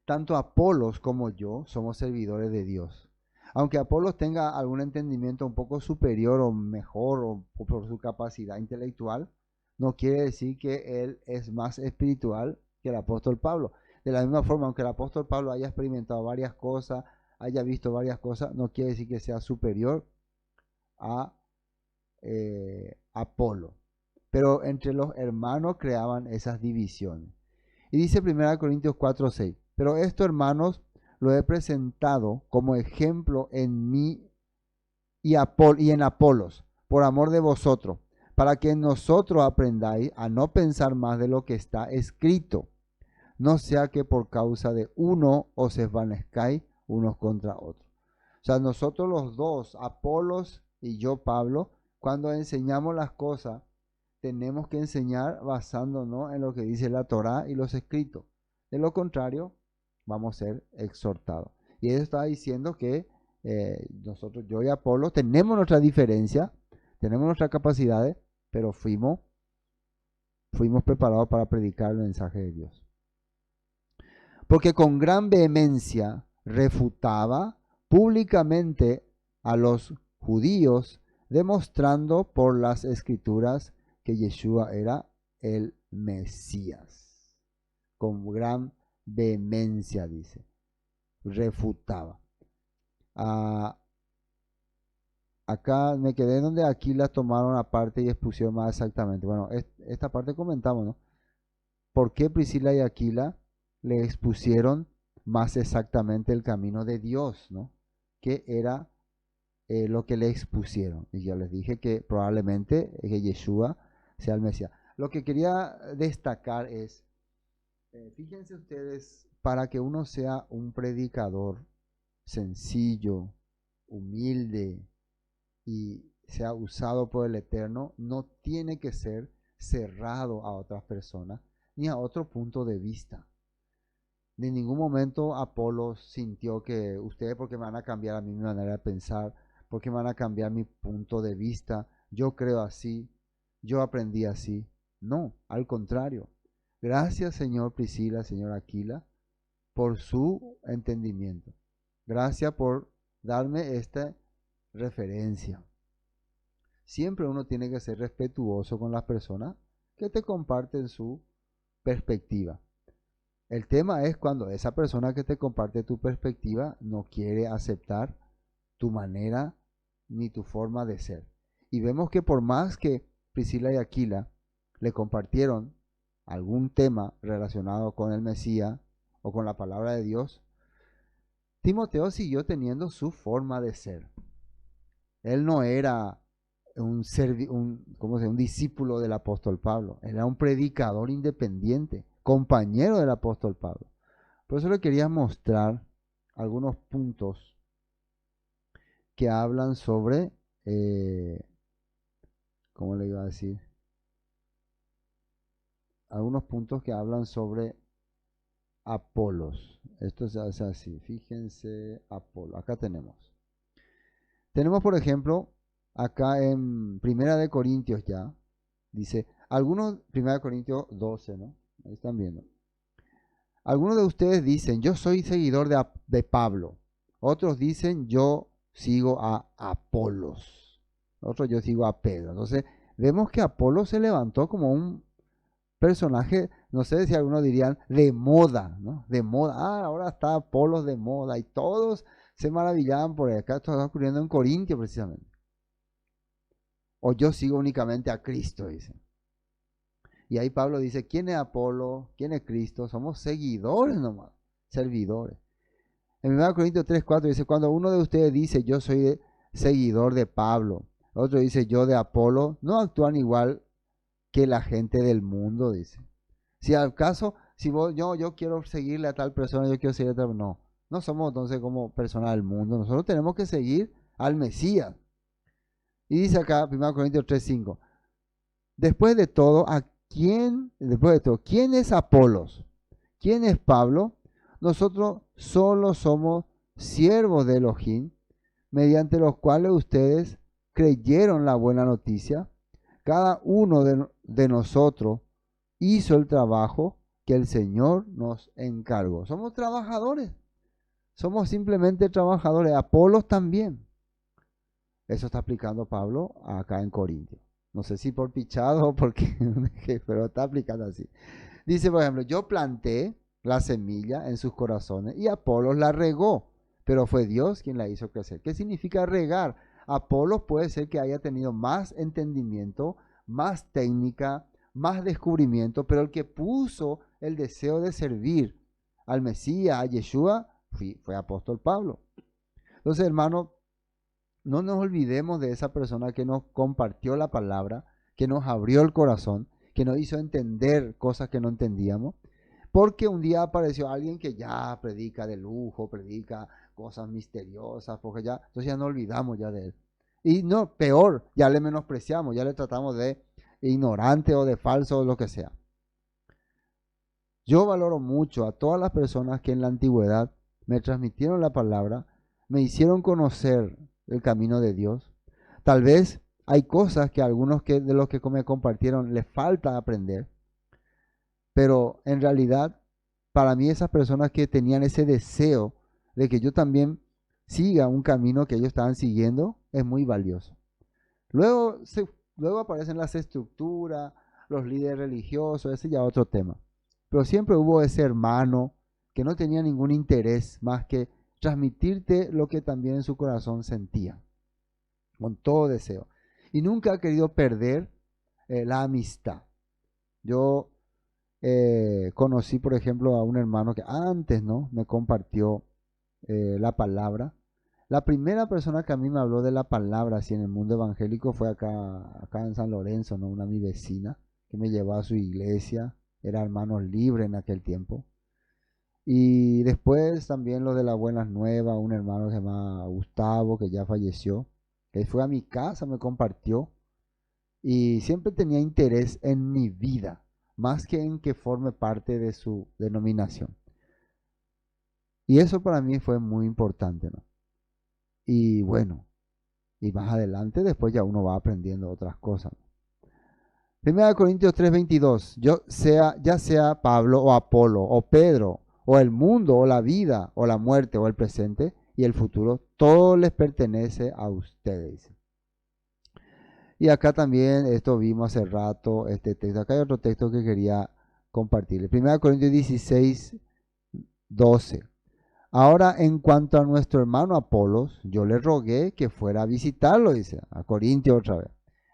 S1: tanto Apolos como yo somos servidores de Dios. Aunque Apolos tenga algún entendimiento un poco superior o mejor o por su capacidad intelectual, no quiere decir que él es más espiritual que el apóstol Pablo. De la misma forma, aunque el apóstol Pablo haya experimentado varias cosas, haya visto varias cosas, no quiere decir que sea superior a Apolo. Pero entre los hermanos creaban esas divisiones. Y dice 1 Corintios 4:6, pero esto, hermanos, lo he presentado como ejemplo en mí y en Apolos, por amor de vosotros, para que nosotros aprendáis a no pensar más de lo que está escrito, no sea que por causa de uno os desvanezcáis unos contra otros. O sea, nosotros los dos, Apolos y yo, Pablo, cuando enseñamos las cosas, tenemos que enseñar basándonos en lo que dice la Torá y los escritos. De lo contrario, vamos a ser exhortados. Y él está diciendo que nosotros, yo y Apolo, tenemos nuestra diferencia, tenemos nuestras capacidades, pero fuimos preparados para predicar el mensaje de Dios. Porque con gran vehemencia refutaba públicamente a los judíos, demostrando por las escrituras que Yeshua era el Mesías. Con gran vehemencia, dice, refutaba. Acá me quedé donde aquí la tomaron aparte y expusieron más exactamente. Bueno, esta parte comentamos, ¿no? ¿Por qué Priscila y Aquila le expusieron más exactamente el camino de Dios, ¿no? ¿Qué era lo que le expusieron? Y ya les dije que probablemente que Yeshua sea el Mesías. Lo que quería destacar es, fíjense ustedes, para que uno sea un predicador sencillo, humilde y sea usado por el Eterno, no tiene que ser cerrado a otras personas ni a otro punto de vista. En ningún momento Apolo sintió que ustedes porque me van a cambiar a mí mi manera de pensar, porque me van a cambiar mi punto de vista, yo creo así, yo aprendí así. No, al contrario. Gracias, señor Priscila, señor Aquila, por su entendimiento. Gracias por darme esta referencia. Siempre uno tiene que ser respetuoso con las personas que te comparten su perspectiva. El tema es cuando esa persona que te comparte tu perspectiva no quiere aceptar tu manera ni tu forma de ser. Y vemos que por más que Priscila y Aquila le compartieron algún tema relacionado con el Mesías o con la palabra de Dios, Timoteo siguió teniendo su forma de ser. Él no era un discípulo del apóstol Pablo. Él era un predicador independiente, compañero del apóstol Pablo. Por eso le quería mostrar algunos puntos que hablan sobre, ¿cómo le iba a decir? Algunos puntos que hablan sobre Apolos. Esto se hace así, fíjense, Apolo. Acá tenemos. Tenemos, por ejemplo, acá en Primera de Corintios ya, dice, Primera de Corintios 12, ¿no? Ahí están viendo. Algunos de ustedes dicen, yo soy seguidor de Pablo. Otros dicen, yo sigo a Apolos. Otros, yo sigo a Pedro. Entonces, vemos que Apolos se levantó como un personaje, no sé si algunos dirían, de moda, ¿no? De moda. Ahora está Apolos de moda y todos se maravillaban por acá. Esto está ocurriendo en Corintio precisamente. O yo sigo únicamente a Cristo, dicen. Y ahí Pablo dice, ¿quién es Apolo? ¿Quién es Cristo? Somos seguidores nomás, servidores. En 1 Corintios 3:4 dice, cuando uno de ustedes dice, yo soy seguidor de Pablo, otro dice, yo de Apolo, no actúan igual que la gente del mundo, dice. Si al caso, si yo quiero seguirle a tal persona, yo quiero seguir a tal, no somos entonces como personas del mundo, nosotros tenemos que seguir al Mesías. Y dice acá, 1 Corintios 3:5, después de todo, ¿quién es Apolos? ¿Quién es Pablo? Nosotros solo somos siervos de Elohim, mediante los cuales ustedes creyeron la buena noticia. Cada uno de nosotros hizo el trabajo que el Señor nos encargó. Somos trabajadores. Somos simplemente trabajadores. Apolos también. Eso está aplicando Pablo acá en Corintios. No sé si por pichado o porque, pero está aplicando así. Dice, por ejemplo, yo planté la semilla en sus corazones y Apolos la regó, pero fue Dios quien la hizo crecer. ¿Qué significa regar? Apolos puede ser que haya tenido más entendimiento, más técnica, más descubrimiento, pero el que puso el deseo de servir al Mesías, a Yeshua, fue apóstol Pablo. Entonces, hermano, no nos olvidemos de esa persona que nos compartió la palabra, que nos abrió el corazón, que nos hizo entender cosas que no entendíamos, porque un día apareció alguien que ya predica de lujo, predica cosas misteriosas, porque ya, entonces ya no olvidamos ya de él. Y no, peor, ya le menospreciamos, ya le tratamos de ignorante o de falso o lo que sea. Yo valoro mucho a todas las personas que en la antigüedad me transmitieron la palabra, me hicieron conocer el camino de Dios. Tal vez hay cosas que algunos de los que me compartieron les falta aprender, pero en realidad para mí esas personas que tenían ese deseo de que yo también siga un camino que ellos estaban siguiendo es muy valioso. Luego aparecen las estructuras, los líderes religiosos, ese ya es otro tema. Pero siempre hubo ese hermano que no tenía ningún interés más que transmitirte lo que también en su corazón sentía, con todo deseo. Y nunca ha querido perder la amistad. Yo conocí, por ejemplo, a un hermano que antes, ¿no?, me compartió la palabra. La primera persona que a mí me habló de la palabra así en el mundo evangélico fue acá en San Lorenzo, ¿no?, mi vecina que me llevó a su iglesia. Era Hermanos Libres en aquel tiempo. Y después también lo de las buenas nuevas, un hermano que se llama Gustavo, que ya falleció, que fue a mi casa, me compartió y siempre tenía interés en mi vida, más que en que forme parte de su denominación. Y eso para mí fue muy importante, ¿no? Y bueno, y más adelante después ya uno va aprendiendo otras cosas. 1 Corintios 3:22, ya sea Pablo o Apolo o Pedro o el mundo o la vida o la muerte o el presente y el futuro, todo les pertenece a ustedes. Y acá también, esto vimos hace rato, este texto, acá hay otro texto que quería compartir. 1 Corintios 16:12. Ahora, en cuanto a nuestro hermano Apolos, yo le rogué que fuera a visitarlo, dice, a Corintios otra vez,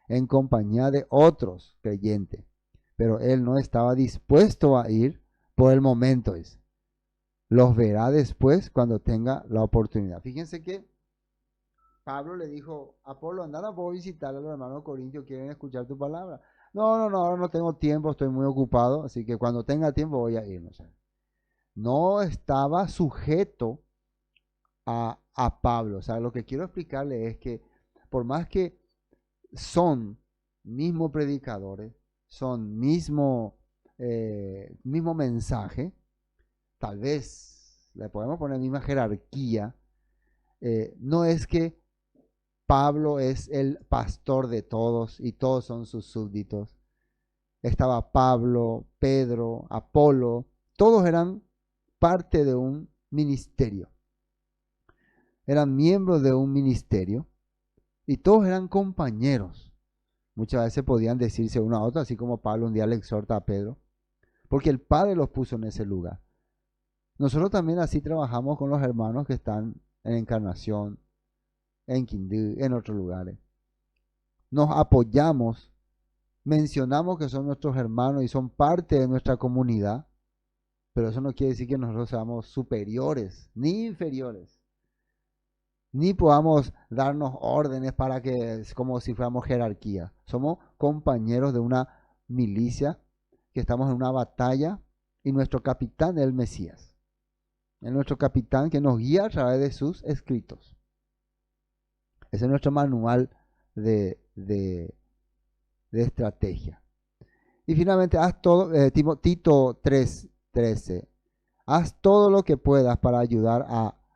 S1: en compañía de otros creyentes, pero él no estaba dispuesto a ir por el momento, dice. los verá después cuando tenga la oportunidad. Fíjense que Pablo le dijo, Apolo, anda, no puedo visitar a los hermanos de Corintios, quieren escuchar tu palabra. No, ahora no tengo tiempo, estoy muy ocupado, así que cuando tenga tiempo voy a ir. No estaba sujeto a Pablo. O sea, lo que quiero explicarle es que por más que son mismos predicadores, son mismo mensaje, tal vez le podemos poner misma jerarquía, no es que Pablo es el pastor de todos y todos son sus súbditos. Estaba Pablo, Pedro, Apolo, todos eran parte de un ministerio. Eran miembros de un ministerio y todos eran compañeros. Muchas veces podían decirse uno a otro, así como Pablo un día le exhorta a Pedro, porque el Padre los puso en ese lugar. Nosotros también así trabajamos con los hermanos que están en Encarnación, en Quindú, en otros lugares. Nos apoyamos, mencionamos que son nuestros hermanos y son parte de nuestra comunidad, pero eso no quiere decir que nosotros seamos superiores ni inferiores, ni podamos darnos órdenes para que es como si fuéramos jerarquía. Somos compañeros de una milicia que estamos en una batalla y nuestro capitán es el Mesías. Es nuestro capitán que nos guía a través de sus escritos. Ese es nuestro manual de estrategia. Y finalmente, haz todo, Tito 3:13, haz todo lo que puedas para ayudar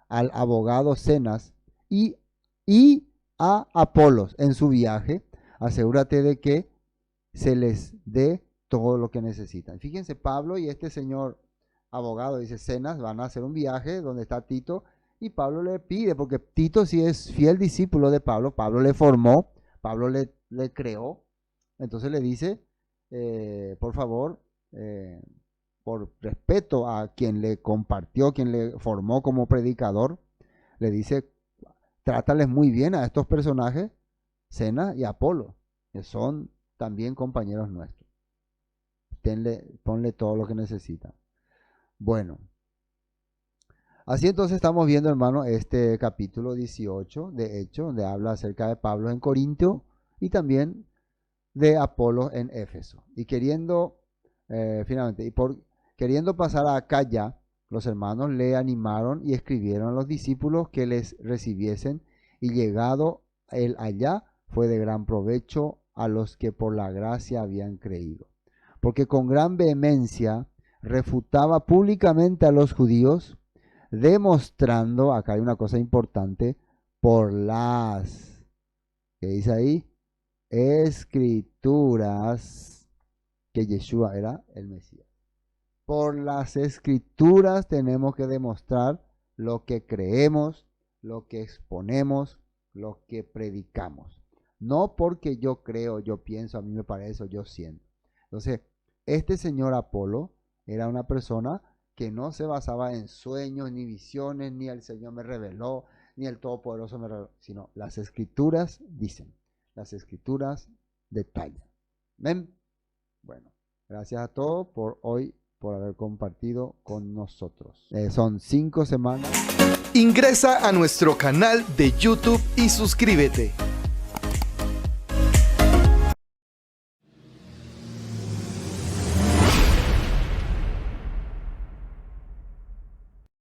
S1: al abogado Zenas y a Apolos en su viaje. Asegúrate de que se les dé todo lo que necesitan. Fíjense, Pablo y este señor abogado, dice Zenas, van a hacer un viaje donde está Tito. Y Pablo le pide, porque Tito sí es fiel discípulo de Pablo, Pablo le formó, Pablo le creó, entonces le dice, por favor, por respeto a quien le compartió, quien le formó como predicador, le dice, trátales muy bien a estos personajes, Zenas y Apolo, que son también compañeros nuestros. Ponle todo lo que necesitan. Bueno. Así entonces estamos viendo, hermano, este capítulo 18 de Hechos, donde habla acerca de Pablo en Corinto y también de Apolo en Éfeso. Y queriendo, queriendo pasar a Acaya, los hermanos le animaron y escribieron a los discípulos que les recibiesen, y llegado él allá, fue de gran provecho a los que por la gracia habían creído. Porque con gran vehemencia refutaba públicamente a los judíos, demostrando, acá hay una cosa importante, por las, ¿qué dice ahí? Escrituras, que Yeshua era el Mesías. Por las escrituras tenemos que demostrar lo que creemos, lo que exponemos, lo que predicamos. No porque yo creo, yo pienso, a mí me parece, o yo siento. Entonces, este señor Apolo era una persona que no se basaba en sueños ni visiones, ni el Señor me reveló, ni el Todopoderoso me reveló, sino las escrituras dicen, las escrituras detallan. ¿Ven? Bueno, gracias a todos por hoy, por haber compartido con nosotros. Son 5 semanas.
S2: Ingresa a nuestro canal de YouTube y suscríbete.